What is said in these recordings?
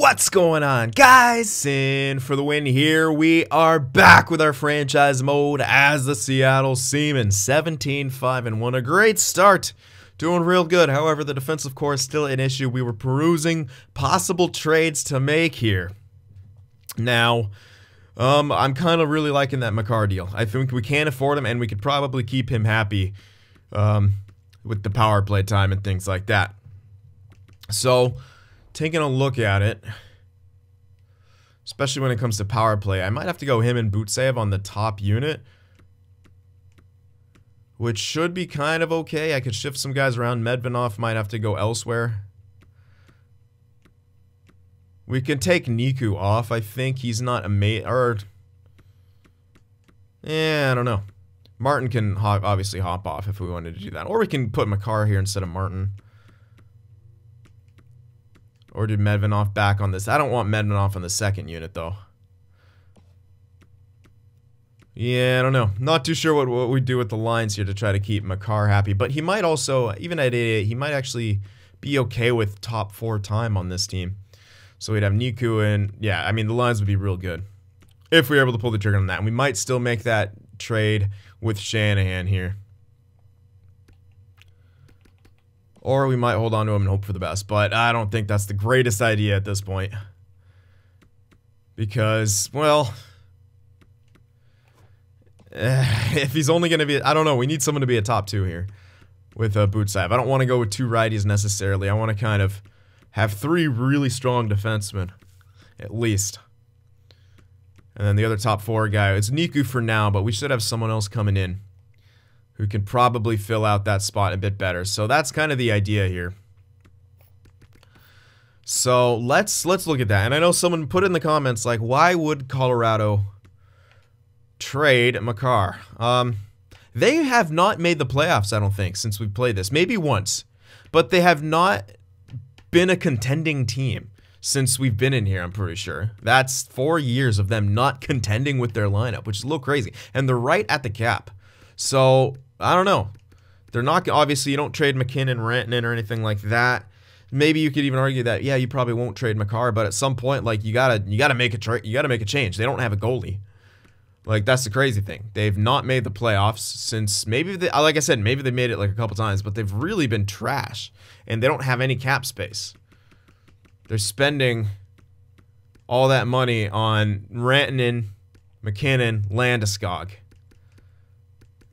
What's going on, guys? Cyn for the win here. We are back with our franchise mode as the Seattle Seamen. 17-5-1, a great start. Doing real good. However, the defensive core is still an issue. We were perusing possible trades to make here. Now, I'm kind of really liking that Makar deal. I think we can afford him, and we could probably keep him happy with the power play time and things like that. So, taking a look at it, especially when it comes to power play, I might have to go him and boot save on the top unit, which should be kind of okay. I could shift some guys around. Medvedev might have to go elsewhere. We can take Niku off. I think he's not amazing. Or, I don't know. Martin can obviously hop off if we wanted to do that. Or we can put Makar here instead of Martin. Or did Medvedev back on this? I don't want Medvedev on the second unit, though. Yeah, I don't know. Not too sure what we do with the lines here to try to keep Makar happy. But he might also, even at 88, he might actually be okay with top 4 time on this team. So we'd have Niku and, yeah, I mean, the lines would be real good if we were able to pull the trigger on that. And we might still make that trade with Shanahan here. Or we might hold on to him and hope for the best. But I don't think that's the greatest idea at this point. Because, well, if he's only going to be, I don't know, we need someone to be a top 2 here with Butsayev. I don't want to go with 2 righties necessarily. I want to kind of have 3 really strong defensemen, at least. And then the other top 4 guy, it's Niku for now, but we should have someone else coming in who can probably fill out that spot a bit better. So that's kind of the idea here. So let's look at that. And I know someone put in the comments, like, why would Colorado trade Makar? They have not made the playoffs, I don't think, since we've played this. Maybe once. But they have not been a contending team since we've been in here, I'm pretty sure. That's 4 years of them not contending with their lineup, which is a little crazy. And they're right at the cap. So, I don't know. They're not, obviously, you don't trade McKinnon, Rantanen, or anything like that. Maybe you could even argue that, yeah, you probably won't trade Makar, but at some point, like, you gotta make a change. They don't have a goalie. Like, that's the crazy thing. They've not made the playoffs since maybe they, like I said, maybe they made it like a couple times, but they've really been trash. And they don't have any cap space. They're spending all that money on Rantanen, McKinnon, Landeskog.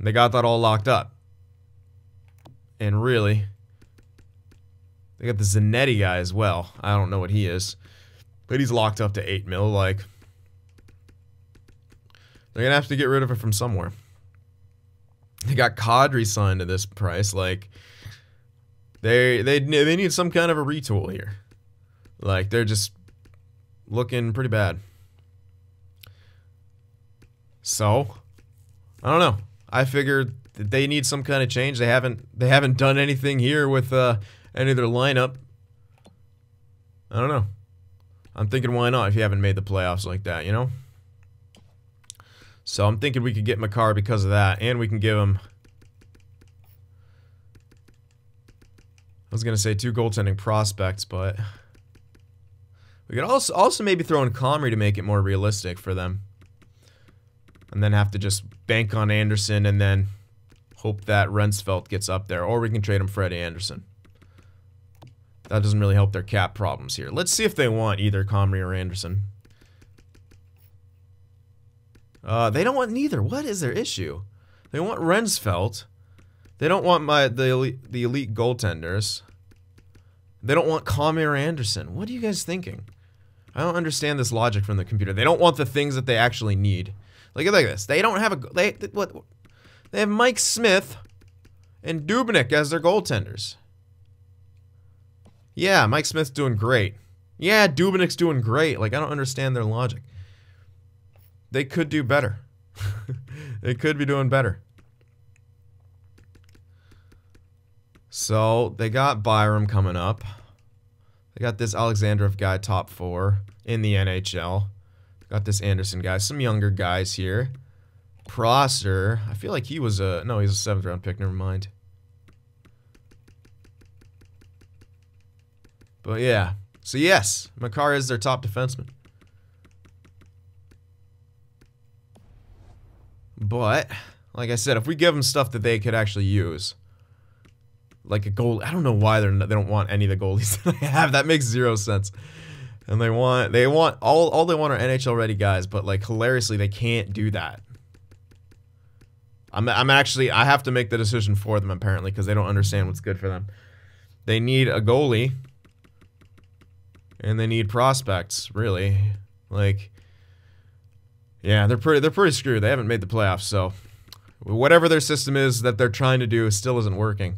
They got that all locked up. And really, they got the Zanetti guy as well. I don't know what he is. But he's locked up to 8 mil, like. They're going to have to get rid of it from somewhere. They got Kadri signed to this price, like. They need some kind of a retool here. Like, they're just looking pretty bad. So, I don't know. I figured that they need some kind of change. They haven't done anything here with any of their lineup. I don't know. I'm thinking, why not if you haven't made the playoffs like that, you know? So I'm thinking we could get Makar because of that, and we can give him, I was gonna say 2 goaltending prospects, but we could also maybe throw in Comrie to make it more realistic for them. And then have to just bank on Anderson and then hope that Rensfeldt gets up there. Or we can trade him for Freddie Anderson. That doesn't really help their cap problems here. Let's see if they want either Comrie or Anderson. They don't want neither. What is their issue? They want Rensfeldt. They don't want the elite goaltenders. They don't want Comrie or Anderson. What are you guys thinking? I don't understand this logic from the computer. They don't want the things that they actually need. Look at this. They don't have a they have Mike Smith and Dubnyk as their goaltenders. Yeah, Mike Smith's doing great. Yeah, Dubnyk's doing great. Like, I don't understand their logic. They could do better. They could be doing better. So, they got Byram coming up. They got this Alexandrov guy top 4 in the NHL. Got this Anderson guy. Some younger guys here. Prosser. I feel like he was a, no, he's a 7th round pick. Never mind. But yeah. So yes, Makar is their top defenseman. But, like I said, if we give them stuff that they could actually use, like a goal, I don't know why they don't want any of the goalies that I have. That makes zero sense. And they want all they want are NHL ready guys, but like hilariously they can't do that. I'm actually, I have to make the decision for them apparently because they don't understand what's good for them. They need a goalie and they need prospects, really. Like, yeah, they're pretty screwed. They haven't made the playoffs, so whatever their system is that they're trying to do still isn't working.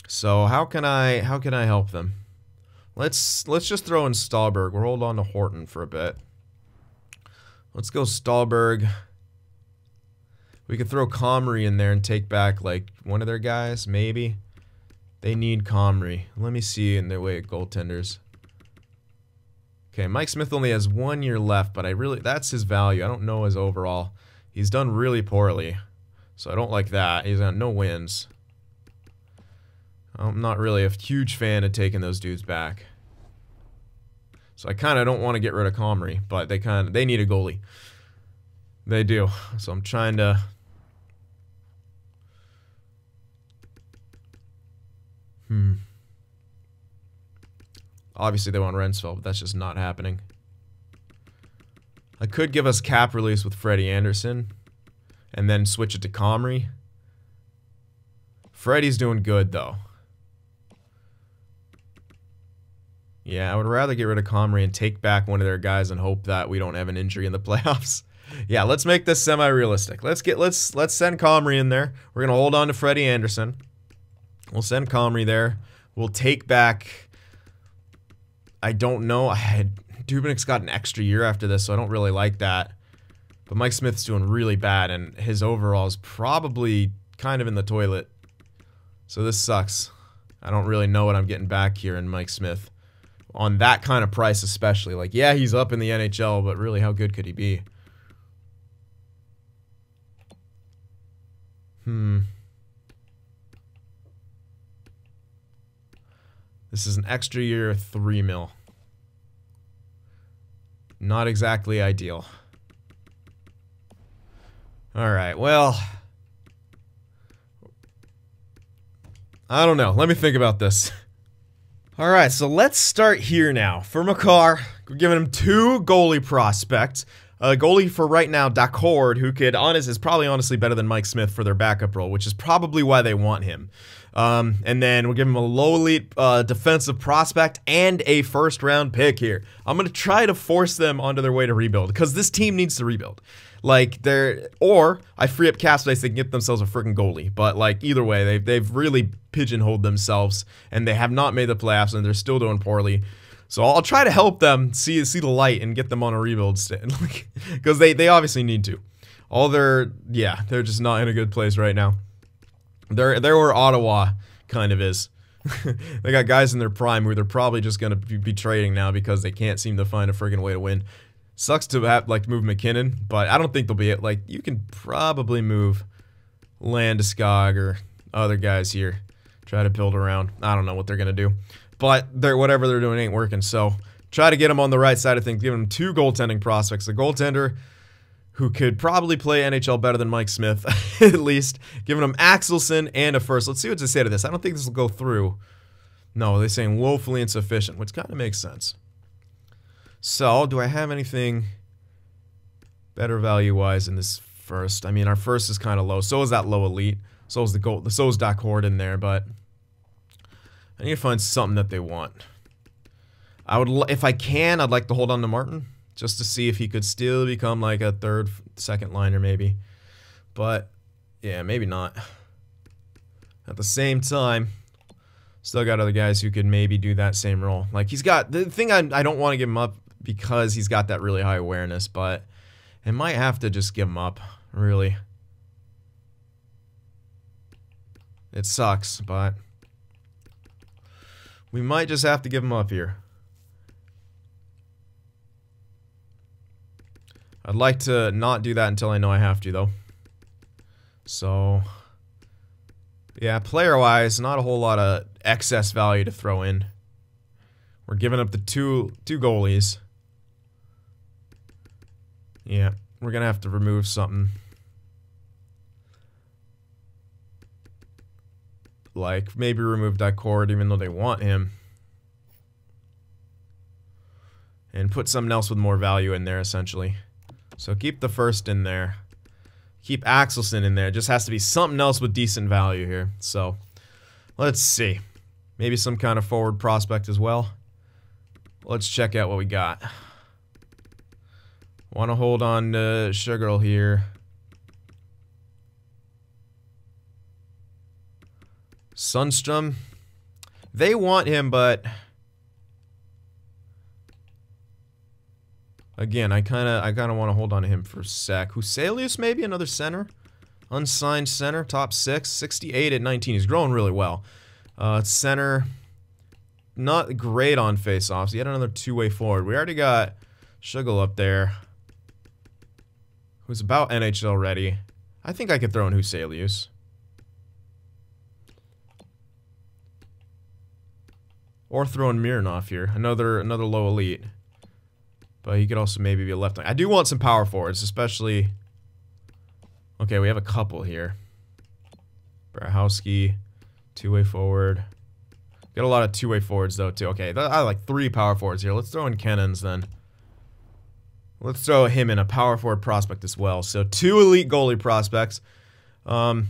So how can I help them? Let's just throw in Stahlberg. We'll hold on to Horton for a bit. Let's go Stahlberg. We could throw Comrie in there and take back like one of their guys, maybe. They need Comrie. Let me see in their way at goaltenders. Okay, Mike Smith only has 1 year left, but that's his value. I don't know his overall. He's done really poorly, so I don't like that. He's got no wins. I'm not really a huge fan of taking those dudes back. So I kind of don't want to get rid of Comrie, but they need a goalie. They do. So I'm trying to Obviously they want Rensfeld, but that's just not happening. I could give us cap release with Freddie Anderson and then switch it to Comrie. Freddie's doing good though. Yeah, I would rather get rid of Comrie and take back one of their guys and hope that we don't have an injury in the playoffs. Yeah, let's make this semi-realistic. Let's send Comrie in there. We're gonna hold on to Freddie Anderson. We'll send Comrie there. We'll take back. I don't know. Dubnik's got an extra year after this, so I don't really like that. But Mike Smith's doing really bad, and his overall is probably kind of in the toilet. So this sucks. I don't really know what I'm getting back here in Mike Smith. On that kind of price especially. Like, yeah, he's up in the NHL, but really, how good could he be? This is an extra year, 3 mil. Not exactly ideal. Alright, well, I don't know. Let me think about this. Alright, so let's start here now. For Makar, we're giving him 2 goalie prospects. A goalie for right now, Dacord, who is probably honestly better than Mike Smith for their backup role, which is probably why they want him. And then we'll give him a low elite defensive prospect and a first-round pick here. I'm going to try to force them onto their way to rebuild, because this team needs to rebuild. Like, or I free up cap space, they can get themselves a freaking goalie. But, like, either way, they've really pigeonholed themselves, and they have not made the playoffs, and they're still doing poorly. So I'll try to help them see the light and get them on a rebuild stand, because they obviously need to. They're just not in a good place right now. They're where Ottawa kind of is. They got guys in their prime who they're probably just going to be trading now because they can't seem to find a friggin' way to win. Sucks to have move McKinnon, but I don't think they'll be it. Like, you can probably move Landeskog or other guys here. Try to build around. I don't know what they're going to do. But whatever they're doing ain't working, so try to get them on the right side of things. Give them 2 goaltending prospects. A goaltender who could probably play NHL better than Mike Smith, at least. Giving them Axelson and a first. Let's see what they say to this. I don't think this will go through. No, they're saying woefully insufficient, which kind of makes sense. So, do I have anything better value-wise in this first? I mean, our first is kind of low. So is that low elite. So is Dacord in there, but I need to find something that they want. If I can, I'd like to hold on to Martin, just to see if he could still become like a third, second liner maybe. But, yeah, maybe not. At the same time, still got other guys who could maybe do that same role. Like, he's got, the thing I don't want to give him up because he's got that really high awareness, but I might have to just give him up, really. It sucks, but we might just have to give him up here. I'd like to not do that until I know I have to, though. So, yeah, player-wise, not a whole lot of excess value to throw in. We're giving up the two goalies. Yeah, we're gonna have to remove something. Like, maybe remove that cord even though they want him. And put something else with more value in there, essentially. So keep the first in there. Keep Axelson in there. It just has to be something else with decent value here. So, let's see. Maybe some kind of forward prospect as well. Let's check out what we got. Want to hold on to Sugarl here. Sundstrom. They want him, but again, I kind of want to hold on to him for a sec. Huselius, maybe another center, unsigned center, top 6, 68 at 19. He's growing really well. Center, not great on faceoffs. Yet another two-way forward. We already got Sugarl up there, who's about NHL ready. I think I could throw in Huselius. Or throw in Mironov here. Another low elite. But he could also maybe be a left wing. I do want some power forwards, especially... Okay, we have a couple here. Brahowski, two-way forward. Got a lot of two-way forwards, though, too. Okay, I like 3 power forwards here. Let's throw in Kennons, then. Let's throw him in a power forward prospect as well. So, 2 elite goalie prospects. Axelson,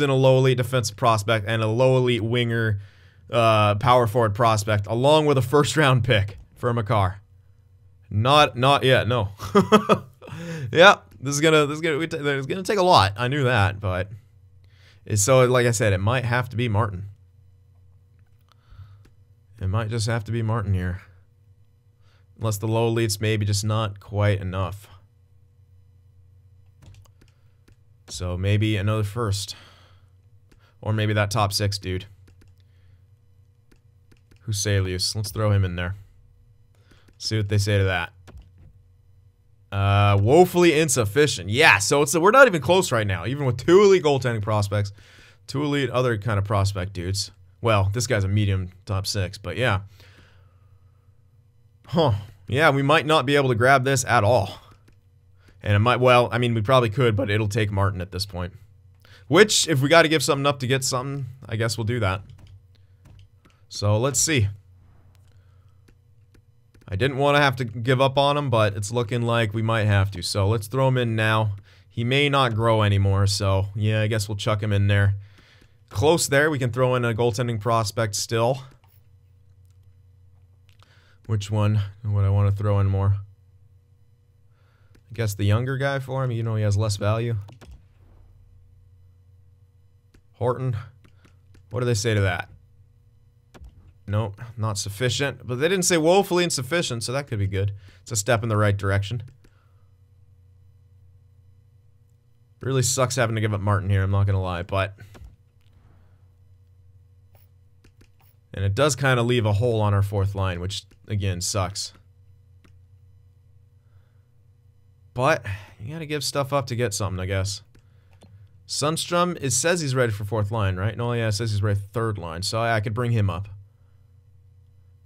a low elite defensive prospect, and a low elite winger power forward prospect, along with a first-round pick for Makar. Not yet, no. Yeah, this is gonna take a lot. I knew that, but so like I said, it might have to be Martin. It might just have to be Martin here, unless the low elites maybe just not quite enough. So maybe another first, or maybe that top 6 dude. Huselius, let's throw him in there. See what they say to that. Woefully insufficient. Yeah, so we're not even close right now, even with 2 elite goaltending prospects, 2 elite other kind of prospect dudes. Well, this guy's a medium top 6, but yeah. Huh. Yeah, we might not be able to grab this at all. And it might, well, I mean, we probably could, but it'll take Martin at this point. Which, if we got to give something up to get something, I guess we'll do that. So, let's see. I didn't want to have to give up on him, but it's looking like we might have to. So, let's throw him in now. He may not grow anymore, so, yeah, I guess we'll chuck him in there. Close there, we can throw in a goaltending prospect still. Which one would I want to throw in more? I guess the younger guy for him, you know he has less value. Horton. What do they say to that? Nope, not sufficient. But they didn't say woefully insufficient, so that could be good. It's a step in the right direction. Really sucks having to give up Martin here, I'm not going to lie, but... And it does kind of leave a hole on our 4th line, which, again, sucks. But, you gotta give stuff up to get something, I guess. Sundstrom, it says he's ready for 4th line, right? No, yeah, it says he's ready for 3rd line, so I could bring him up.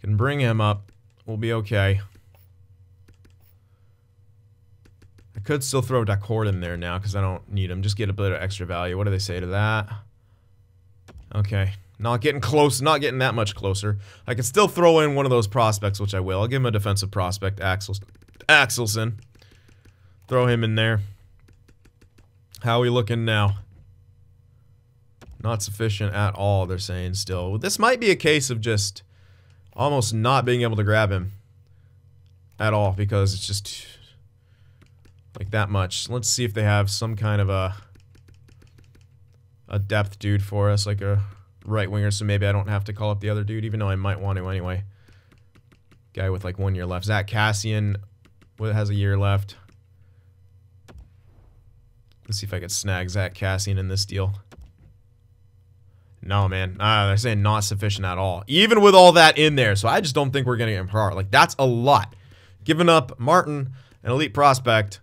Can bring him up. We'll be okay. I could still throw Dacord in there now, because I don't need him. Just get a bit of extra value. What do they say to that? Okay. Not getting close, not getting that much closer. I can still throw in one of those prospects, which I will. I'll give him a defensive prospect, Axelson. Throw him in there. How are we looking now? Not sufficient at all, they're saying still. This might be a case of just almost not being able to grab him at all, because it's just like that much. Let's see if they have some kind of a depth dude for us, like a right winger, so maybe I don't have to call up the other dude, even though I might want to anyway. Guy with like 1 year left. Zach Cassian has a year left. Let's see if I can snag Zach Cassian in this deal. No, man. They're saying not sufficient at all. Even with all that in there, so I just don't think we're going to get him far. Like, that's a lot. Giving up Martin, an elite prospect,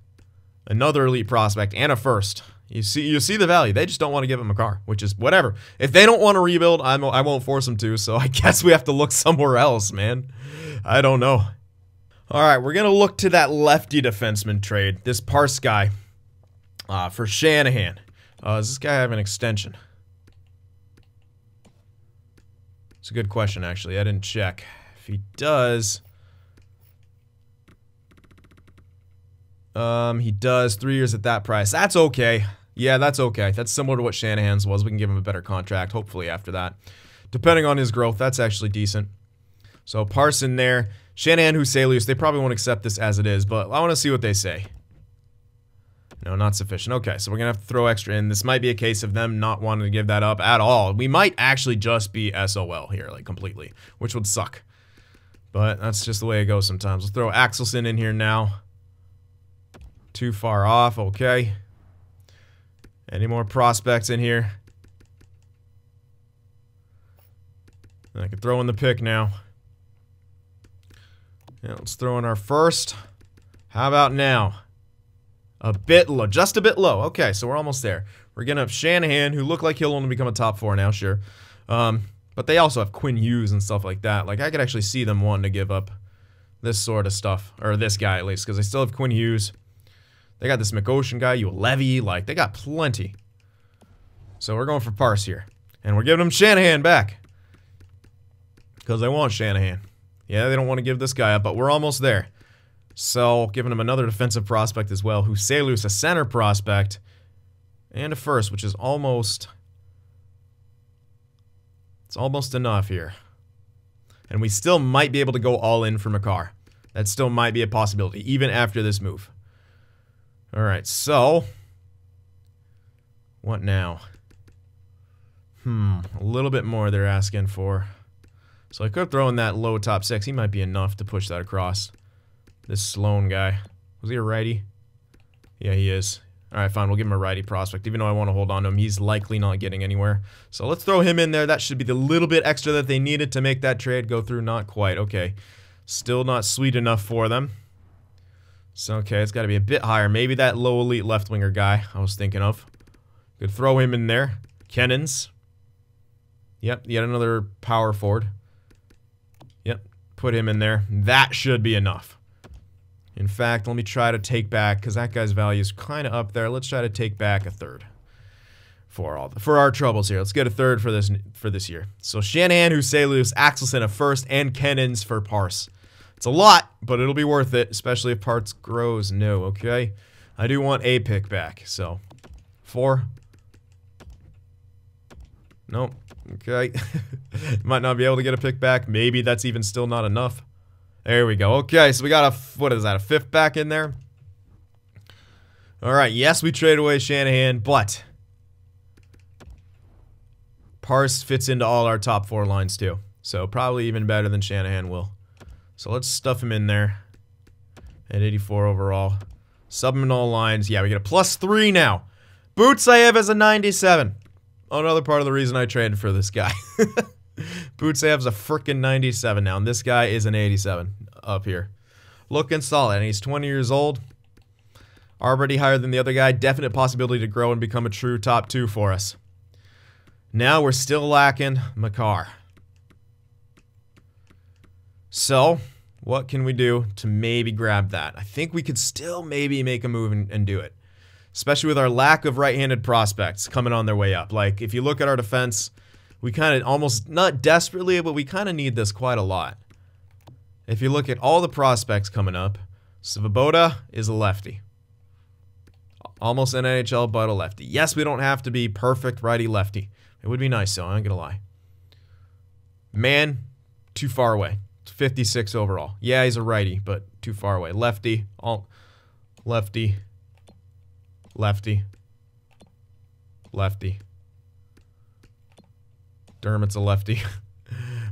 another elite prospect, and a first. You see the value. They just don't want to give him a car, which is whatever. If they don't want to rebuild, I won't force them to. So I guess we have to look somewhere else, man. I don't know. All right, we're gonna look to that lefty defenseman trade. This Parse guy for Shanahan. Does this guy have an extension? It's a good question, actually. I didn't check. If he does, he does 3 years at that price. That's okay. Yeah, that's okay. That's similar to what Shanahan's was. We can give him a better contract, hopefully, after that. Depending on his growth, that's actually decent. So, Parson there. Shanahan, Huselius, they probably won't accept this as it is, but I want to see what they say. No, not sufficient. Okay, so we're going to have to throw extra in. This might be a case of them not wanting to give that up at all. We might actually just be SOL here, like, completely, which would suck. But that's just the way it goes sometimes. We'll throw Axelson in here now. Too far off, okay. Any more prospects in here? I can throw in the pick now. Yeah, let's throw in our first. How about now? A bit low, just a bit low. Okay, so we're almost there. We're gonna have Shanahan, who look like he'll only become a top 4 now, sure. But they also have Quinn Hughes and stuff like that. Like, I could actually see them wanting to give up this sort of stuff. Or this guy, at least, because they still have Quinn Hughes. They got this McOcean guy, you Levy, like, they got plenty. So we're going for Parse here. And we're giving him Shanahan back. Because they want Shanahan. Yeah, they don't want to give this guy up, but we're almost there. So, giving him another defensive prospect as well. Huselius, a center prospect. And a first, which is almost... It's almost enough here. And we still might be able to go all in for Makar. That still might be a possibility, even after this move. Alright, so... What now? A little bit more they're asking for. So I could throw in that low top 6. He might be enough to push that across. This Sloan guy. Was he a righty? Yeah, he is. Alright, fine. We'll give him a righty prospect. Even though I want to hold on to him, he's likely not getting anywhere. So let's throw him in there. That should be the little bit extra that they needed to make that trade go through. Not quite. Okay. Still not sweet enough for them. So, okay, it's got to be a bit higher. Maybe that low elite left winger guy I was thinking of. Could throw him in there. Kennons. Yep, yet another power forward. Yep, put him in there. That should be enough. In fact, let me try to take back, because that guy's value is kind of up there. Let's try to take back a third for our troubles here. Let's get a third for this year. So Shanahan, Huselius, Axelson a first, and Kennons for Parse. It's a lot, but it'll be worth it, especially if Parse grows. No, okay. I do want a pick back, so 4. Nope. Okay. Might not be able to get a pick back. Maybe that's even still not enough. There we go. Okay, so we got a, what is that, a 5th back in there? Alright, yes, we traded away Shanahan, but Parse fits into all our top 4 lines too. So probably even better than Shanahan will. So let's stuff him in there at 84 overall. Sub him in all lines. Yeah, we get a +3 now. Boots I have as a 97. Another part of the reason I traded for this guy. Bootsev's a frickin' 97 now, and this guy is an 87 up here. Looking solid, and he's 20 years old. Already higher than the other guy. Definite possibility to grow and become a true top 2 for us. Now we're still lacking Makar. So, what can we do to maybe grab that? I think we could still maybe make a move and do it. Especially with our lack of right-handed prospects coming on their way up. Like, if you look at our defense, we kind of almost, not desperately, but we kind of need this quite a lot. If you look at all the prospects coming up, Svoboda is a lefty. Almost an NHL, but a lefty. Yes, we don't have to be perfect righty-lefty. It would be nice, though, I ain't gonna lie. Man, too far away. 56 overall. Yeah, he's a righty, but too far away. Lefty, lefty. Lefty. Lefty. Dermott's a lefty.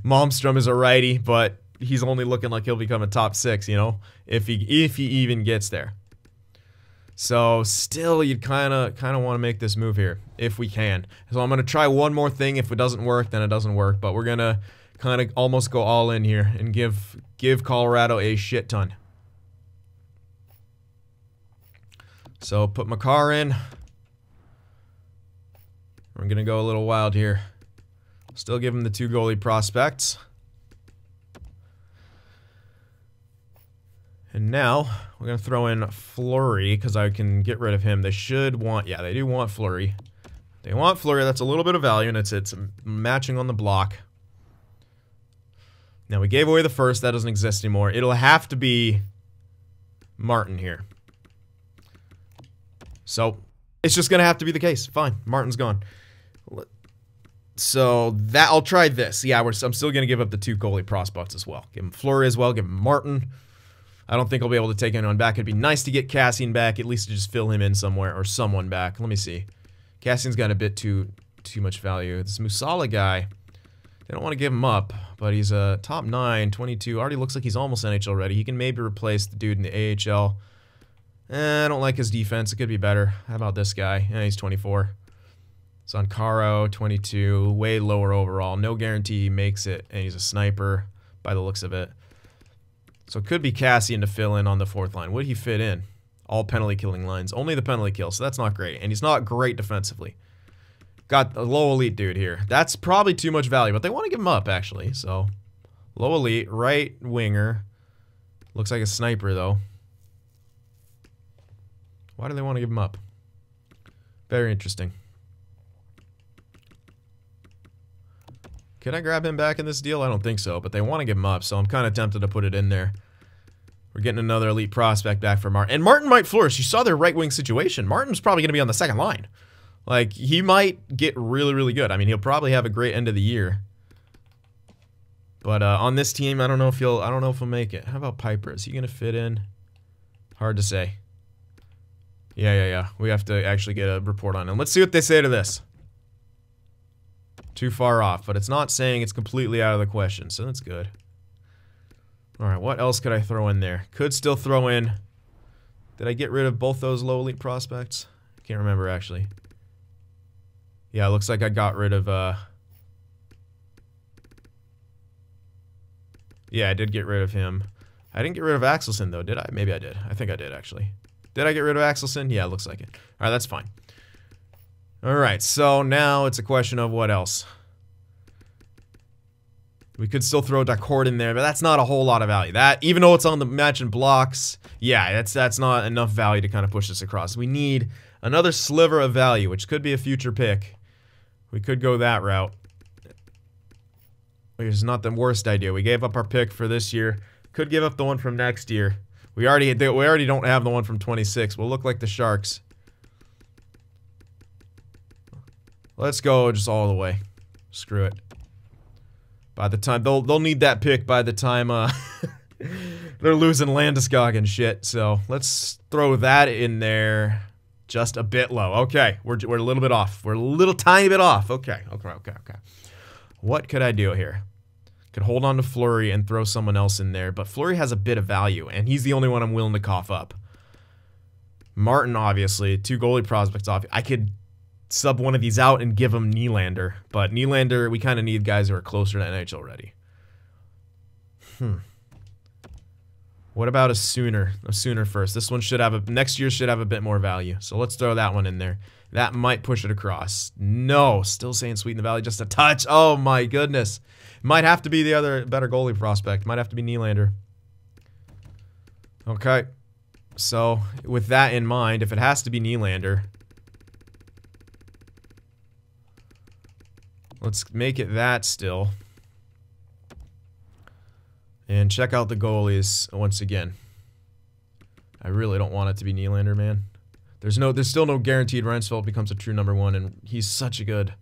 Malmstrom is a righty, but he's only looking like he'll become a top 6, you know, if he even gets there. So still, you'd kind of want to make this move here if we can. So I'm gonna try one more thing. If it doesn't work, then it doesn't work. But we're gonna kind of almost go all in here and give Colorado a shit ton. So put Makar in. We're going to go a little wild here. Still give him the 2 goalie prospects. And now, we're going to throw in Fleury, because I can get rid of him. They should want... Yeah, they do want Fleury. They want Fleury. That's a little bit of value, and it's matching on the block. Now, we gave away the first. That doesn't exist anymore. It'll have to be Martin here. So, it's just going to have to be the case. Fine. Martin's gone. So, I'll try this. Yeah, I'm still going to give up the 2 goalie prospects as well. Give him Fleury as well. Give him Martin. I don't think I'll be able to take anyone back. It'd be nice to get Cassian back, at least to just fill him in somewhere, or someone back. Let me see. Cassian's got a bit too much value. This Musala guy, they don't want to give him up, but he's a top 9, 22. Already looks like he's almost NHL ready. He can maybe replace the dude in the AHL. I don't like his defense. It could be better. How about this guy? He's 24. Zancaro, 22. Way lower overall. No guarantee he makes it, and he's a sniper by the looks of it. So it could be Cassian to fill in on the 4th line. Would he fit in? All penalty killing lines. Only the penalty kill, so that's not great. And he's not great defensively. Got a low elite dude here. That's probably too much value, but they want to give him up, actually. So, low elite, right winger. Looks like a sniper, though. Why do they want to give him up? Very interesting. Could I grab him back in this deal? I don't think so, but they want to give him up, so I'm kind of tempted to put it in there. We're getting another elite prospect back for Martin. And Martin might flourish. You saw their right wing situation. Martin's probably going to be on the 2nd line. Like, he might get really, really good. I mean, he'll probably have a great end of the year. But on this team, I don't know if he'll make it. How about Piper? Is he going to fit in? Hard to say. Yeah. We have to actually get a report on him. Let's see what they say to this. Too far off, but it's not saying it's completely out of the question, so that's good. Alright, what else could I throw in there? Could still throw in... Did I get rid of both those low elite prospects? I can't remember, actually. Yeah, it looks like I got rid of, Yeah, I did get rid of him. I didn't get rid of Axelson, though, did I? Maybe I did. I think I did, actually. Did I get rid of Axelson? Yeah, it looks like it. Alright, that's fine. Alright, so now it's a question of what else. We could still throw Dacourt in there, but that's not a whole lot of value. That, even though it's on the match and blocks, yeah, that's not enough value to kind of push this across. We need another sliver of value, which could be a future pick. We could go that route. Which is not the worst idea. We gave up our pick for this year. Could give up the one from next year. We already don't have the one from 26. We'll look like the Sharks. Let's go just all the way. Screw it. By the time they'll need that pick by the time they're losing Landeskog and shit. So let's throw that in there just a bit low. Okay, we're a little bit off. We're a little tiny bit off. Okay. What could I do here? Could hold on to Fleury and throw someone else in there, but Fleury has a bit of value, and he's the only one I'm willing to cough up. Martin, obviously, 2 goalie prospects off. I could sub one of these out and give him Nylander. But Nylander, we kind of need guys who are closer to NHL ready. What about a Sooner? A Sooner first. This one should have next year should have a bit more value. So let's throw that one in there. That might push it across. No, still saying Sweet in the Valley, just a touch. Oh my goodness. Might have to be the other better goalie prospect. Might have to be Nylander. Okay. So with that in mind, if it has to be Nylander, let's make it that still. And check out the goalies once again. I really don't want it to be Nylander, man. There's still no guaranteed Reinsfeld becomes a true #1, and he's such a good.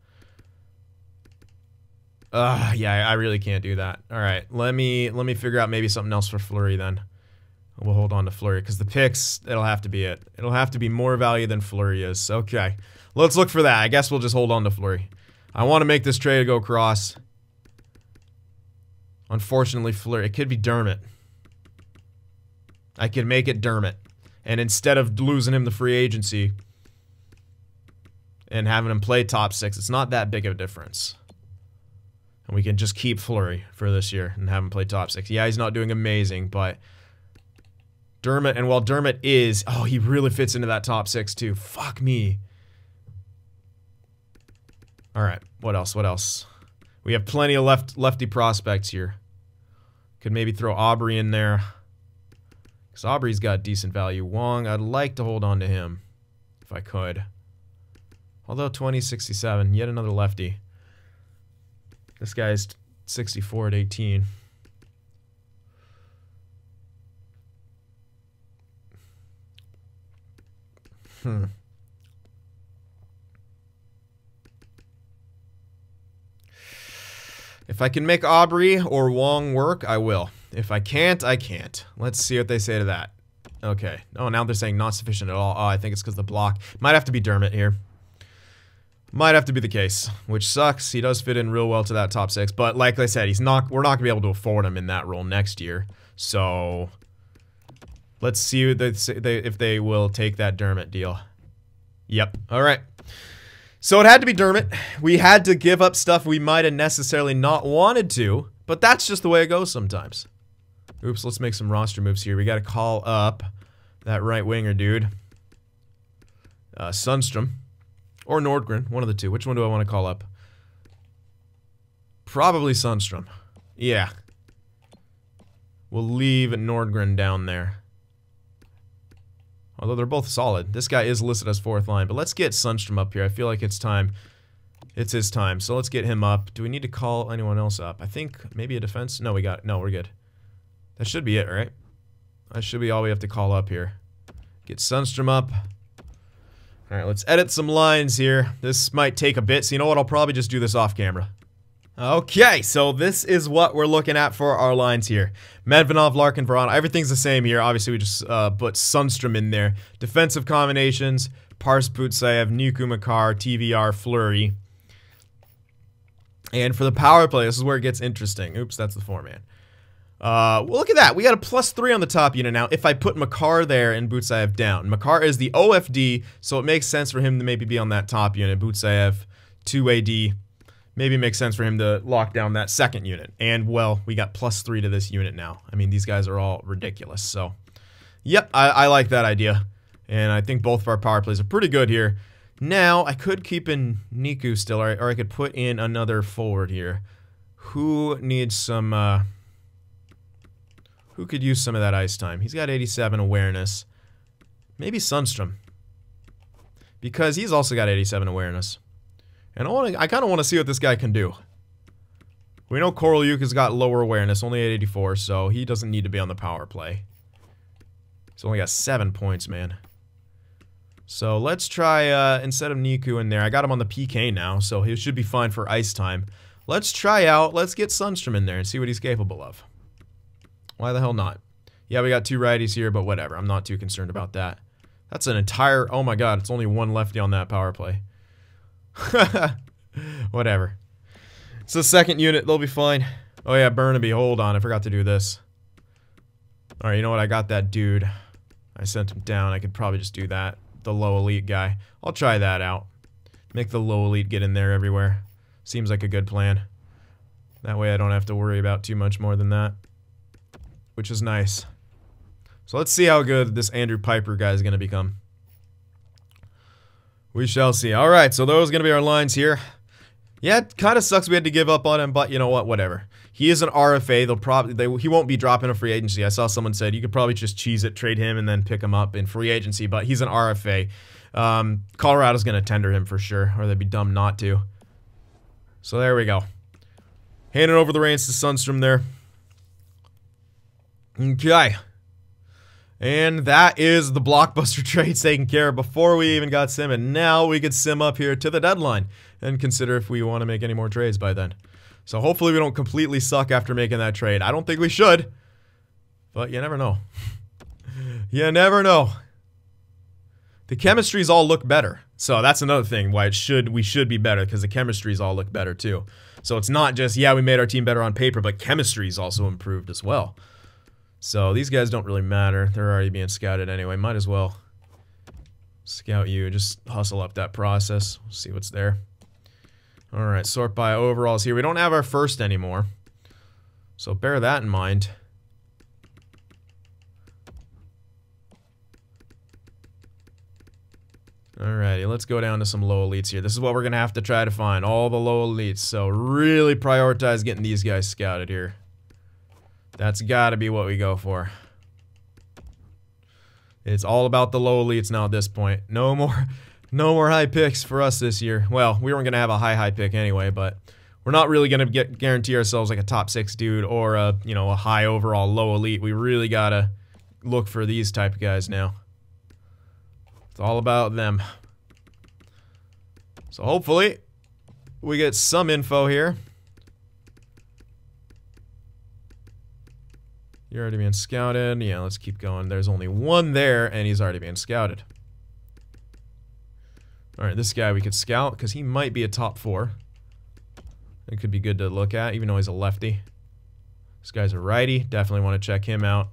Yeah, I really can't do that. All right, let me figure out maybe something else for Fleury then. We'll hold on to Fleury because the picks, it'll have to be it. It'll have to be more value than Fleury is. Okay, let's look for that. I guess we'll just hold on to Fleury. I want to make this trade go across. Unfortunately, Fleury. It could be Dermott. I could make it Dermott. And instead of losing him to free agency and having him play top 6, it's not that big of a difference. And we can just keep Fleury for this year and have him play top 6. Yeah, he's not doing amazing, but Dermott, and while Dermott is, oh, he really fits into that top 6 too. Fuck me. Alright, what else? What else? We have plenty of lefty prospects here. Could maybe throw Aubrey in there. Because Aubrey's got decent value. Wong, I'd like to hold on to him. If I could. Although 2067, yet another lefty. This guy's 64 at 18. If I can make Aubrey or Wong work, I will. If I can't, I can't. Let's see what they say to that. Okay. Oh, now they're saying not sufficient at all. Oh, I think it's because the block. Might have to be Dermott here. Might have to be the case, which sucks. He does fit in real well to that top 6, but like I said, we're not going to be able to afford him in that role next year. So let's see if they will take that Dermott deal. Yep. All right. So it had to be Dermott. We had to give up stuff we might have necessarily not wanted to, but that's just the way it goes sometimes. Oops, let's make some roster moves here. We got to call up that right winger dude. Sundstrom. Or Nordgren, one of the two. Which one do I want to call up? Probably Sundstrom. Yeah. We'll leave Nordgren down there. Although they're both solid. This guy is listed as 4th line, but let's get Sundstrom up here. I feel like it's time. It's his time. So let's get him up. Do we need to call anyone else up? I think maybe a defense? No, we're good. That should be it, right? That should be all we have to call up here. Get Sundstrom up. Alright, let's edit some lines here. This might take a bit, so you know what? I'll probably just do this off camera. Okay, so this is what we're looking at for our lines here. Medvedov, Larkin, Verona, everything's the same here. Obviously, we just put Sundstrom in there. Defensive combinations, Pars, Butsayev, Niku, Makar, TVR, Fleury. And for the power play, this is where it gets interesting. Oops, that's the 4-man. Well, look at that. We got a +3 on the top unit now if I put Makar there and Butsayev down. Makar is the OFD, so it makes sense for him to maybe be on that top unit. Butsayev, 2AD. Maybe it makes sense for him to lock down that second unit. And, well, we got +3 to this unit now. I mean, these guys are all ridiculous. So, yep, I like that idea. And I think both of our power plays are pretty good here. Now, I could keep in Niku still, or I could put in another forward here. Who needs some, who could use some of that ice time? He's got 87 awareness. Maybe Sundstrom. Because he's also got 87 awareness. And I kind of want to see what this guy can do. We know Korolyuk has got lower awareness, only 884, so he doesn't need to be on the power play. He's only got 7 points, man. So let's try, instead of Niku in there, I got him on the PK now, so he should be fine for ice time. Let's get Sundstrom in there and see what he's capable of. Why the hell not? Yeah, we got 2 righties here, but whatever. I'm not too concerned about that. That's an entire... Oh my god, it's only 1 lefty on that power play. Whatever. It's the second unit, they'll be fine. Oh yeah, Burnaby, hold on, I forgot to do this. Alright, you know what, I got that dude. I sent him down, I could probably just do that. The low elite guy. I'll try that out. Make the low elite get in there everywhere. Seems like a good plan. That way I don't have to worry about too much more than that. Which is nice. So let's see how good this Andrew Piper guy is going to become. We shall see. Alright, so those are going to be our lines here. Yeah, it kind of sucks we had to give up on him, but you know what, whatever. He is an RFA, he won't be dropping a free agency. I saw someone said you could probably just cheese it, trade him, and then pick him up in free agency, but he's an RFA. Colorado's going to tender him for sure, or they'd be dumb not to. So there we go. Handing over the reins to Sundstrom there. Okay. And that is the blockbuster trades taken care of before we even got sim, and now we could sim up here to the deadline and consider if we want to make any more trades by then. So hopefully we don't completely suck after making that trade. I don't think we should, but you never know. You never know. The chemistries all look better, so that's another thing why we should be better, because the chemistries all look better too. So it's not just, yeah, we made our team better on paper, but chemistry's also improved as well. So these guys don't really matter. They're already being scouted anyway. Might as well scout you. Just hustle up that process. See what's there. Alright, sort by overalls here. We don't have our first anymore, so bear that in mind. Alrighty, let's go down to some low elites here. This is what we're going to have to try to find. All the low elites. So really prioritize getting these guys scouted here. That's got to be what we go for. It's all about the low elites now at this point. No more high picks for us this year. Well, we weren't going to have a high pick anyway, but we're not really going to guarantee ourselves like a top 6 dude or a, you know, a high overall low elite. We really got to look for these type of guys now. It's all about them. So hopefully we get some info here. You're already being scouted. Yeah, let's keep going. There's only one there, and he's already being scouted. Alright, this guy we could scout, because he might be a top 4. It could be good to look at, even though he's a lefty. This guy's a righty. Definitely want to check him out.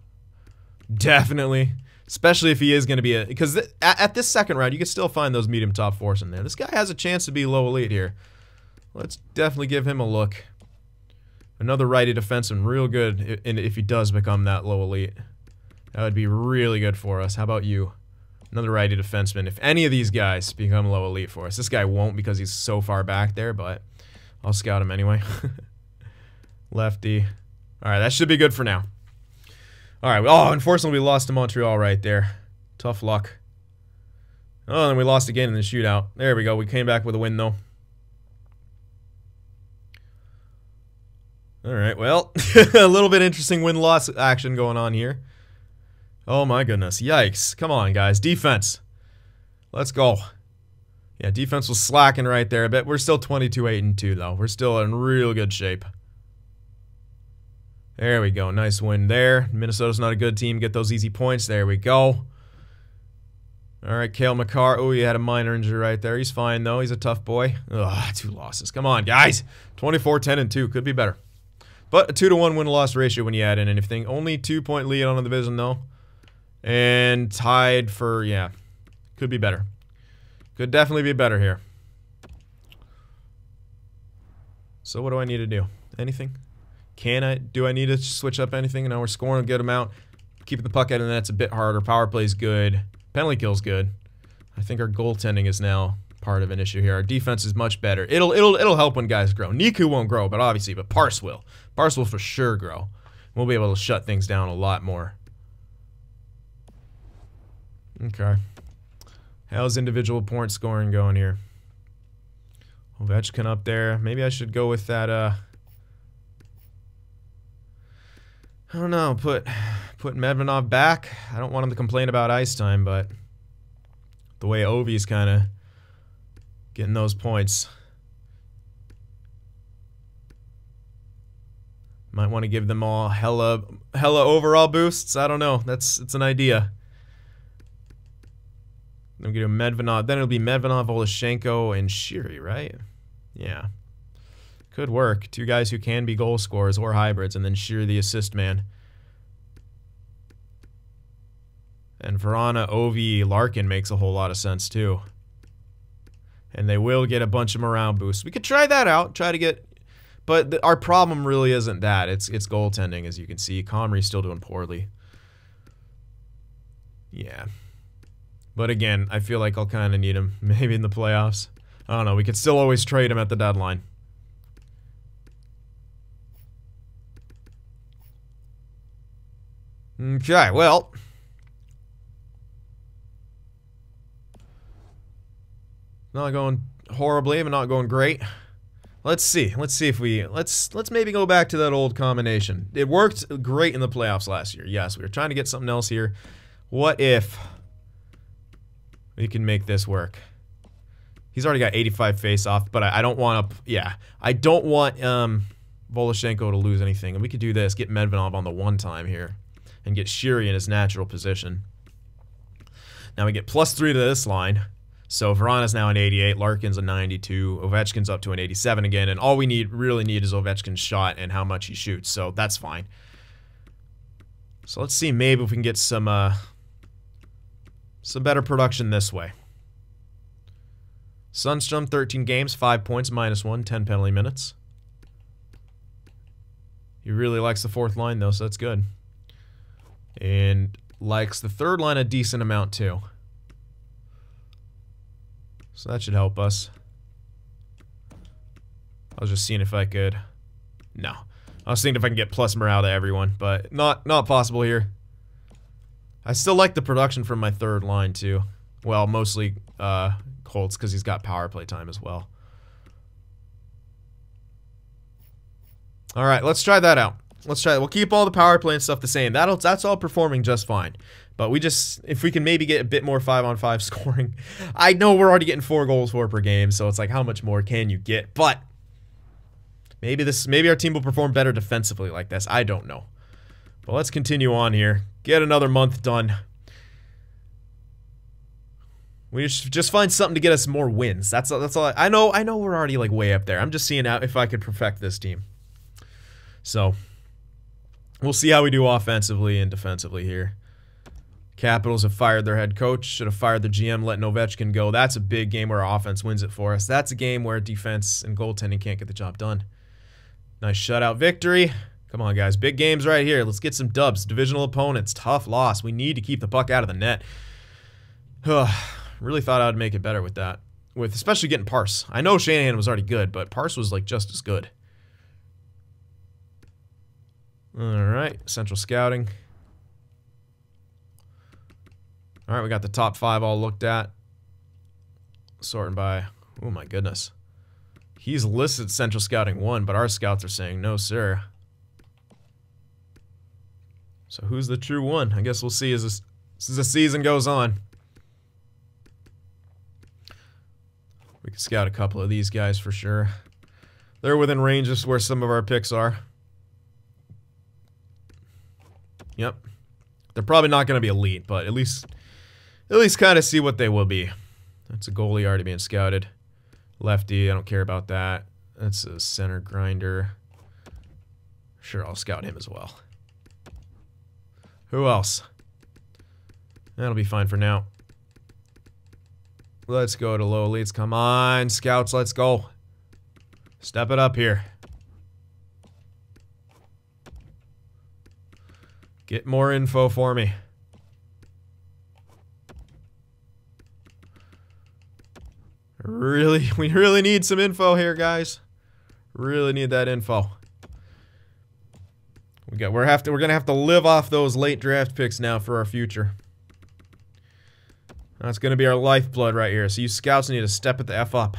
Definitely. Especially if he is going to be a... Because at this second round, you can still find those medium top 4s in there. This guy has a chance to be low elite here. Let's definitely give him a look. Another righty defenseman, real good if he does become that low elite. That would be really good for us. How about you? Another righty defenseman. If any of these guys become low elite for us. This guy won't because he's so far back there, but I'll scout him anyway. Lefty. Alright, that should be good for now. Alright, oh, unfortunately we lost to Montreal right there. Tough luck. Oh, and then we lost again in the shootout. There we go. We came back with a win, though. Alright, well, a little bit interesting win-loss action going on here. Oh my goodness, yikes. Come on, guys. Defense. Let's go. Yeah, defense was slacking right there, but we're still 22-8-2, though. We're still in real good shape. There we go. Nice win there. Minnesota's not a good team. Get those easy points. There we go. Alright, Cale Makar. Oh, he had a minor injury right there. He's fine, though. He's a tough boy. Ugh, 2 losses. Come on, guys. 24-10-2. Could be better. But a 2-to-1 win-loss ratio when you add in anything. Only 2-point lead on the division, though. And tied for, yeah. Could be better. Could definitely be better here. So what do I need to do? Anything? Do I need to switch up anything? Now we're scoring a good amount. Keeping the puck out of the net's a bit harder. Power play's good. Penalty kill's good. I think our goaltending is now part of an issue here. Our defense is much better. It'll help when guys grow. Niku won't grow, but Parse will. Parse will for sure grow. We'll be able to shut things down a lot more. Okay. How's individual point scoring going here? Ovechkin up there. Maybe I should go with that, I don't know, put Medvedov back. I don't want him to complain about ice time, but the way Ovi's kind of getting those points. Might want to give them all hella overall boosts. I don't know. It's an idea. I'm gonna do Medvedov. Then it'll be Medvedov, Voloshenko, and Shiri, right? Yeah. Could work. 2 guys who can be goal scorers or hybrids, and then Shiri the assist man. And Verana, Ovi, Larkin makes a whole lot of sense too. And they will get a bunch of morale boosts. We could try that out. Try to get... But our problem really isn't that. It's goaltending, as you can see. Comrie's still doing poorly. Yeah. But again, I feel like I'll kind of need him. Maybe in the playoffs. I don't know. We could still always trade him at the deadline. Okay, well... Not going horribly, but not going great. Let's see. Let's see if we... Let's maybe go back to that old combination. It worked great in the playoffs last year. Yes, we were trying to get something else here. What if we can make this work? He's already got 85 face-off, but I don't want to... Yeah. I don't want Voloshenko to lose anything. And we could do this. Get Medvedov on the one time here. And get Shiri in his natural position. Now we get +3 to this line. So Verana's now an 88, Larkin's a 92, Ovechkin's up to an 87 again, and all we really need is Ovechkin's shot and how much he shoots, so that's fine. So let's see maybe if we can get some better production this way. Sundstrom, 13 games, 5 points, -1, 10 penalty minutes. He really likes the 4th line though, so that's good. And likes the 3rd line a decent amount too. So that should help us. I was just seeing if I could... No. I was seeing if I can get plus morale to everyone, but not possible here. I still like the production from my third line, too. Well, mostly Colts, because he's got power play time as well. Alright, let's try that out. Let's try it. We'll keep all the power play and stuff the same. That's all performing just fine. But we just, if we can maybe get a bit more 5-on-5 scoring. I know we're already getting 4 goals for per game, so it's like, how much more can you get? But maybe our team will perform better defensively like this. I don't know. But let's continue on here. Get another month done. We should just find something to get us more wins. That's all. I know we're already like way up there. I'm just seeing out if I could perfect this team. So we'll see how we do offensively and defensively here. Capitals have fired their head coach. Should have fired the GM, letting Ovechkin go. That's a big game where our offense wins it for us. That's a game where defense and goaltending can't get the job done. Nice shutout victory. Come on, guys. Big games right here. Let's get some dubs. Divisional opponents. Tough loss. We need to keep the puck out of the net. Really thought I would make it better with that. With especially getting Parse. I know Shanahan was already good, but Parse was like just as good. Alright. Central scouting. Alright, we got the top 5 all looked at. Sorting by... Oh my goodness. He's listed Central Scouting 1, but our scouts are saying no, sir. So who's the true one? I guess we'll see as the season goes on. We can scout a couple of these guys for sure. They're within range of where some of our picks are. Yep. They're probably not going to be elite, but at least kind of see what they will be. That's a goalie already being scouted. Lefty, I don't care about that. That's a center grinder. Sure, I'll scout him as well. Who else? That'll be fine for now. Let's go to low elites. Come on, scouts, let's go. Step it up here. Get more info for me. We really need some info here, guys. Really need that info. We're gonna have to live off those late draft picks now for our future. That's gonna be our lifeblood right here. So you scouts need to step it the F up.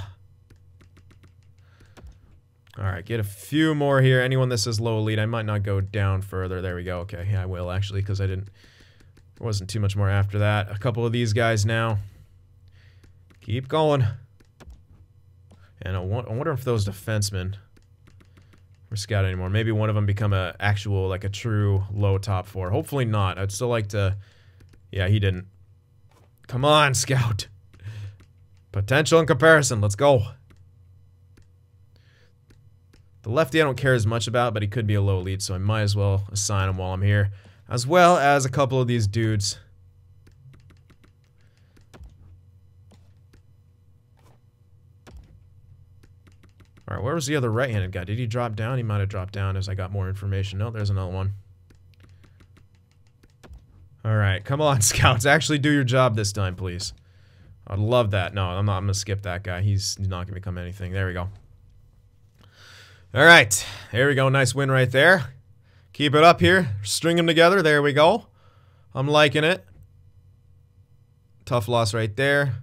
Alright, get a few more here. Anyone that says low elite, I might not go down further. There we go. Okay, yeah, I will actually, because there wasn't too much more after that. A couple of these guys now. Keep going. And I wonder if those defensemen were scouted anymore. Maybe one of them become like a true low top 4. Hopefully not. I'd still like to... Yeah, he didn't. Come on, scout. Potential and comparison. Let's go. The lefty I don't care as much about, but he could be a low elite, so I might as well assign him while I'm here. As well as a couple of these dudes. Alright, where was the other right-handed guy? Did he drop down? He might have dropped down as I got more information. No, there's another one. Alright, come on, scouts. Actually do your job this time, please. I'd love that. No, I'm going to skip that guy. He's not going to become anything. There we go. Alright, there we go. Nice win right there. Keep it up here. String them together. There we go. I'm liking it. Tough loss right there.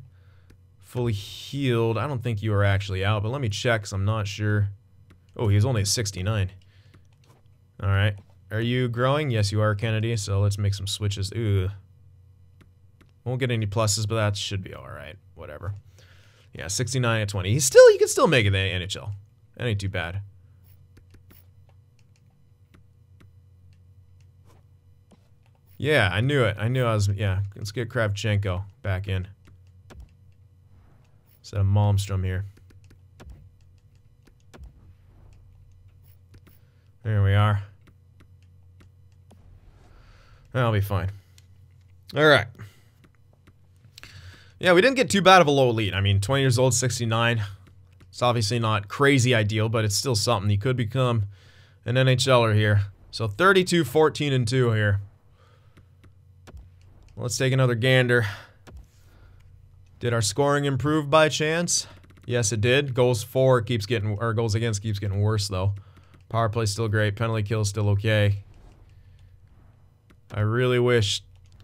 Fully healed. I don't think you were actually out, but let me check because I'm not sure. Oh, he was only a 69. Alright. Are you growing? Yes, you are, Kennedy. So let's make some switches. Ooh. Won't get any pluses, but that should be alright. Whatever. Yeah, 69 at 20. You can still make it in the NHL. That ain't too bad. Yeah, I knew it. Yeah, let's get Kravchenko back in. Instead of Malmstrom here. There we are. That'll be fine. Alright. Yeah, we didn't get too bad of a low lead. I mean, 20 years old, 69. It's obviously not crazy ideal, but it's still something. He could become an NHLer here. So 32, 14, and 2 here. Let's take another gander. Did our scoring improve by chance? Yes, it did. Goals against keeps getting worse though. Power play still great. Penalty kill still okay. I really wish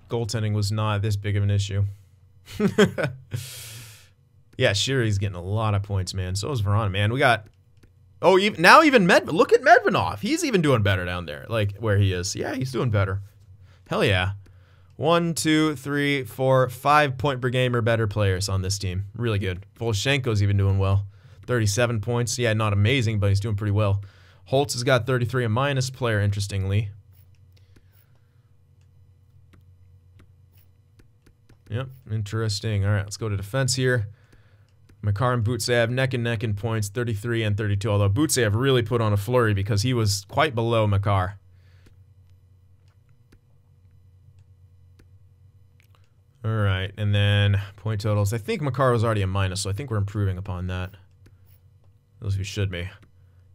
goaltending was not this big of an issue. Yeah, Shiri's getting a lot of points, man. So is Verona, man. We got... Oh, now even look at Medvedov. He's even doing better down there, like where he is. Yeah, he's doing better. Hell yeah. 1, 2, 3, 4, 5 point per game or better players on this team. Really good. Volchenko's even doing well. 37 points. Yeah, not amazing, but he's doing pretty well. Holtz has got 33, a minus player, interestingly. Yep, interesting. All right, let's go to defense here. Makar and Butsev neck and neck in points, 33 and 32. Although Butsev really put on a flurry because he was quite below Makar. All right, and then point totals. I think Makar was already a minus, so I think we're improving upon that. At least we should be.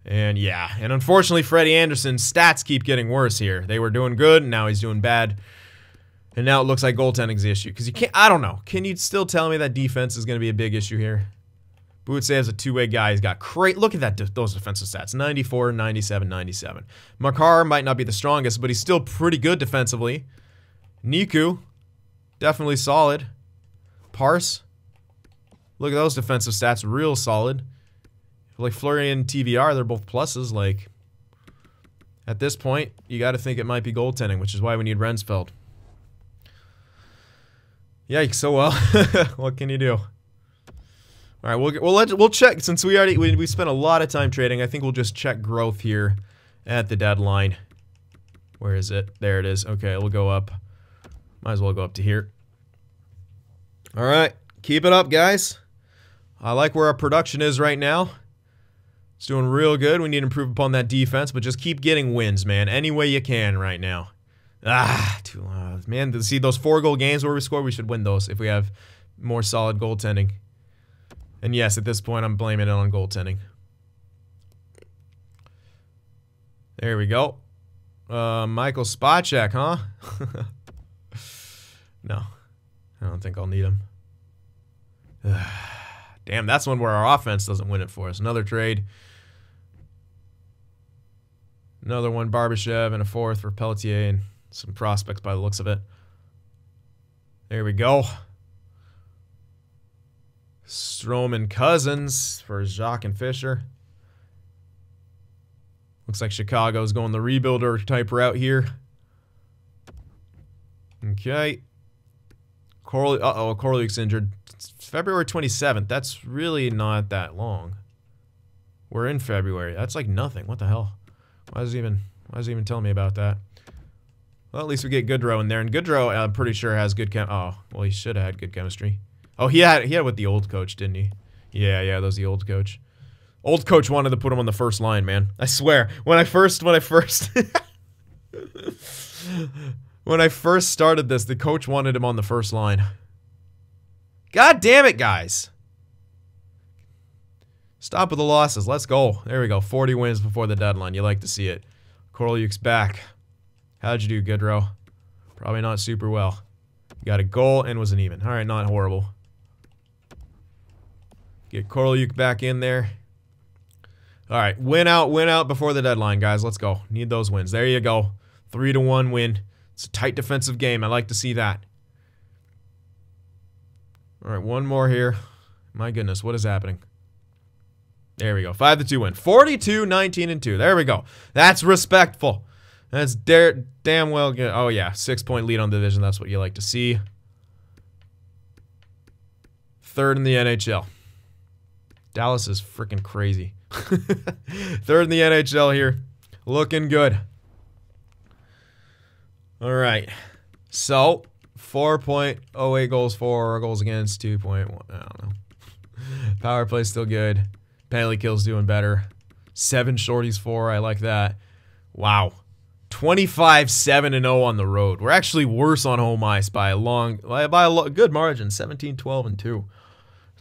And yeah, and unfortunately, Freddie Anderson's stats keep getting worse here. They were doing good, and now he's doing bad. And now it looks like goaltending's the issue. Because you can't, I don't know. Can you still tell me that defense is going to be a big issue here? Butsev's a two-way guy. He's got great, look at that, those defensive stats. 94, 97, 97. Makar might not be the strongest, but he's still pretty good defensively. Niku, definitely solid. Parse, look at those defensive stats, real solid. Like Fleury and TVR, they're both pluses. Like, at this point, you got to think it might be goaltending, which is why we need Rensfeld. Yikes! So well, what can you do? All right, we'll check since we spent a lot of time trading. I think we'll just check growth here at the deadline. Where is it? There it is. Okay, we'll go up. Might as well go up to here. All right, keep it up, guys. I like where our production is right now. It's doing real good. We need to improve upon that defense, but just keep getting wins, man. Any way you can right now. Too loud. Man, to see those 4-goal games where we score, we should win those if we have more solid goaltending. And yes, at this point, I'm blaming it on goaltending. There we go. Michael Spacek, huh? No. I don't think I'll need him. Damn, that's one where our offense doesn't win it for us. Another trade. Another one, Barbashev, and a 4th for Pelletier, and some prospects by the looks of it. There we go. Strome and Cousins for Jacques and Fisher. Looks like Chicago's going the rebuilder type route here. Okay. Koroluk's injured. It's February 27th. That's really not that long. We're in February. That's like nothing. What the hell? Why is it even telling me about that? Well, at least we get Goodrow in there, and Goodrow, I'm pretty sure has good oh, well, he should have had good chemistry. Oh, he had with the old coach, didn't he? Yeah, that was the old coach. Old coach wanted to put him on the first line, man. I swear, when I first when I first started this, the coach wanted him on the first line. God damn it, guys! Stop with the losses. Let's go. There we go. 40 wins before the deadline. You like to see it. Koroluk's back. How'd you do, Goodrow? Probably not super well. Got a goal and was an even. All right, not horrible. Get Koroluk back in there. All right, win out before the deadline, guys. Let's go. Need those wins. There you go. 3-1 win. It's a tight defensive game. I like to see that. All right, one more here. My goodness, what is happening? There we go. 5-2 win. 42, 19, and 2. There we go. That's respectful. That's damn well good. Oh, yeah. 6-point lead on the division. That's what you like to see. 3rd in the NHL. Dallas is freaking crazy. 3rd in the NHL here. Looking good. All right. So, 4.08 goals for, goals against, 2.1. I don't know. Power play still good. Penalty kills doing better. 7 shorties for. I like that. Wow. 25-7-0 on the road. We're actually worse on home ice by a good margin. 17-12 and 2.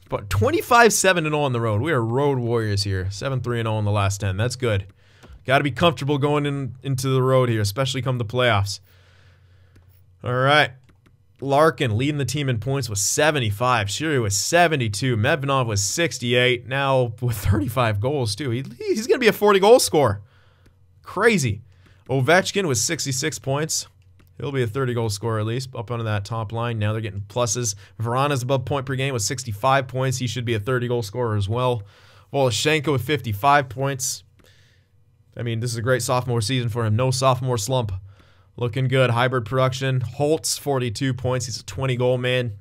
But 25-7-0 on the road. We are road warriors here. 7-3-0 in the last 10. That's good. Got to be comfortable going into the road here, especially come the playoffs. All right. Larkin leading the team in points with 75. Shiri with 72. Medvedov was 68. Now with 35 goals, too. He's going to be a 40-goal scorer. Crazy. Ovechkin with 66 points. He'll be a 30-goal scorer at least, up onto that top line. Now they're getting pluses. Verana's above point per game with 65 points. He should be a 30-goal scorer as well. Voloshenko with 55 points. I mean, this is a great sophomore season for him. No sophomore slump. Looking good. Hybrid production. Holtz, 42 points. He's a 20-goal man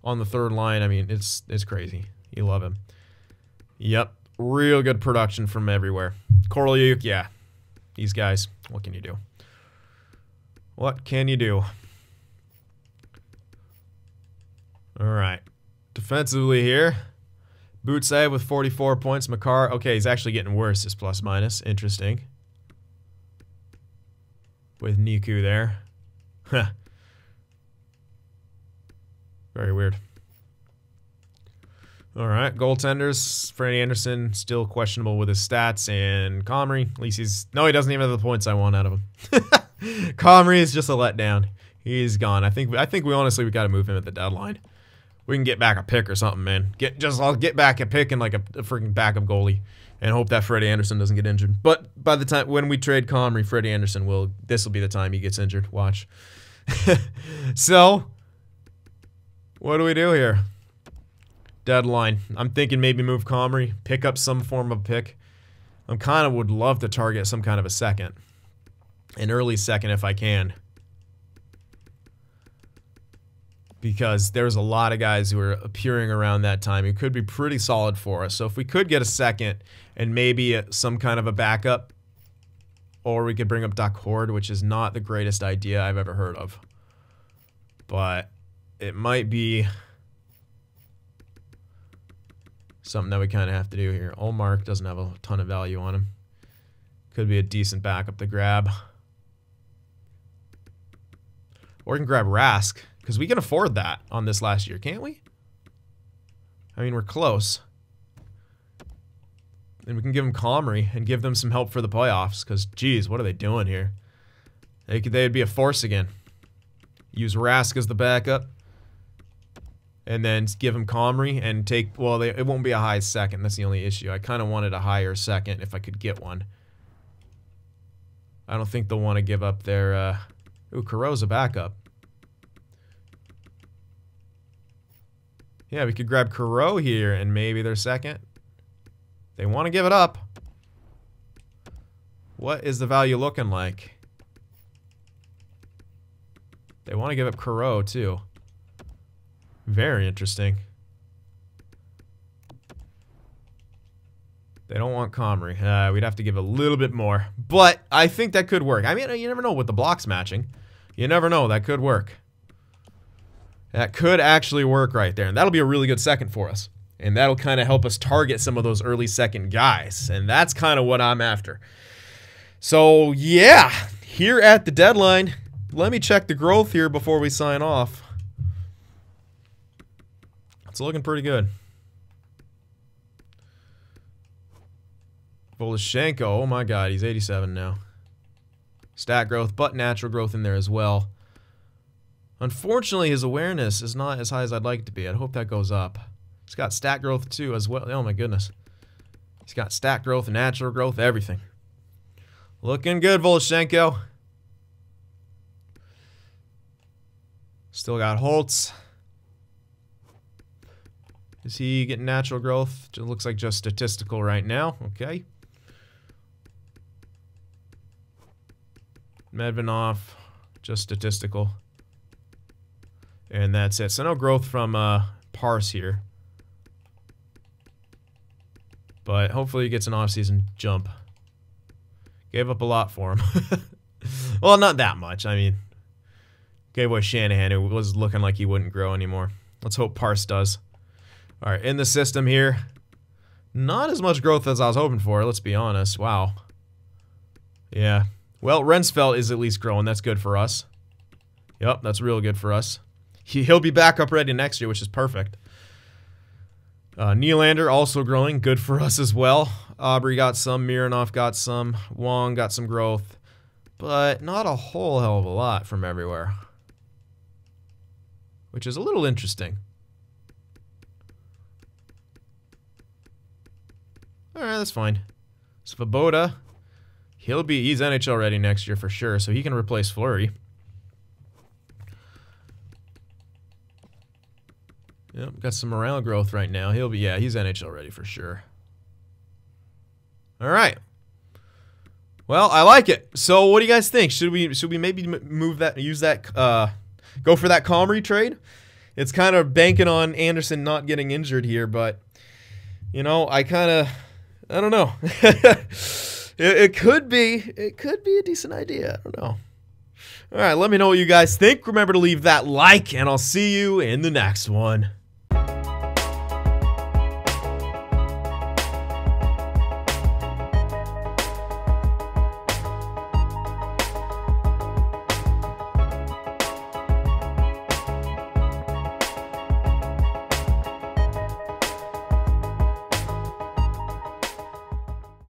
on the third line. I mean, it's crazy. You love him. Yep. Real good production from everywhere. Korolyuk, yeah. These guys, what can you do? What can you do? All right. Defensively here. Butsayev with 44 points. Makar, okay, he's actually getting worse, his plus-minus. Interesting. With Niku there. Huh. Very weird. All right, goaltenders. Freddie Anderson still questionable with his stats, and Comrie, at least he's... No, he doesn't even have the points I want out of him. Comrie is just a letdown. He's gone. I think we honestly got to move him at the deadline. We can get back a pick or something, man. I'll get back a pick and like a freaking backup goalie, and hope that Freddie Anderson doesn't get injured. But by the time when we trade Comrie, Freddie Anderson will. This will be the time he gets injured. Watch. So, what do we do here? Deadline. I'm thinking maybe move Comrie, pick up some form of pick. I kind of would love to target some kind of a second, an early second if I can. Because there's a lot of guys who are appearing around that time who could be pretty solid for us. So if we could get a second and maybe some kind of a backup, or we could bring up Duck Horde, which is not the greatest idea I've ever heard of. But it might be something that we kind of have to do here. Olmark doesn't have a ton of value on him. Could be a decent backup to grab. Or we can grab Rask. Because we can afford that on this last year, can't we? I mean, we're close. And we can give them Comrie and give them some help for the playoffs. Because, geez, what are they doing here? They'd be a force again. Use Rask as the backup. And then give him Comrie and take... Well, it won't be a high second. That's the only issue. I kind of wanted a higher second if I could get one. I don't think they'll want to give up their... Ooh, Caro's a backup. Yeah, we could grab Caro here and maybe their second. They want to give it up. What is the value looking like? They want to give up Caro too. Very interesting. They don't want Comrie. We'd have to give a little bit more. But I think that could work. I mean, you never know with the blocks matching. You never know. That could work. That could actually work right there. And that'll be a really good second for us. And that'll kind of help us target some of those early second guys. And that's kind of what I'm after. So, yeah. Here at the deadline, let me check the growth here before we sign off. It's looking pretty good. Voloshenko, oh my god, he's 87 now. Stat growth, but natural growth in there as well. Unfortunately, his awareness is not as high as I'd like it to be. I hope that goes up. He's got stat growth too as well. Oh my goodness. He's got stat growth, natural growth, everything. Looking good, Voloshenko. Still got Holtz. Is he getting natural growth? It looks like just statistical right now. Okay. Medvedov, just statistical. And that's it. So no growth from Parse here. But hopefully he gets an off-season jump. Gave up a lot for him. Well, not that much. I mean, gave away Shanahan, who was looking like he wouldn't grow anymore. Let's hope Parse does. All right, in the system here. Not as much growth as I was hoping for, let's be honest. Wow. Yeah. Well, Rensfeldt is at least growing. That's good for us. Yep, that's real good for us. He'll be back up ready next year, which is perfect. Nylander also growing. Good for us as well. Aubrey got some. Mironov got some. Wong got some growth. But not a whole hell of a lot from everywhere. which is a little interesting. Alright, that's fine. Svoboda, he's NHL ready next year for sure, so he can replace Fleury. Yep, got some morale growth right now. He's NHL ready for sure. Alright. Well, I like it. So what do you guys think? Should we maybe move that, use that, go for that Comrie trade? It's kind of banking on Anderson not getting injured here, but, you know, I don't know. it could be a decent idea. I don't know. All right, let me know what you guys think. Remember to leave that like, and I'll see you in the next one.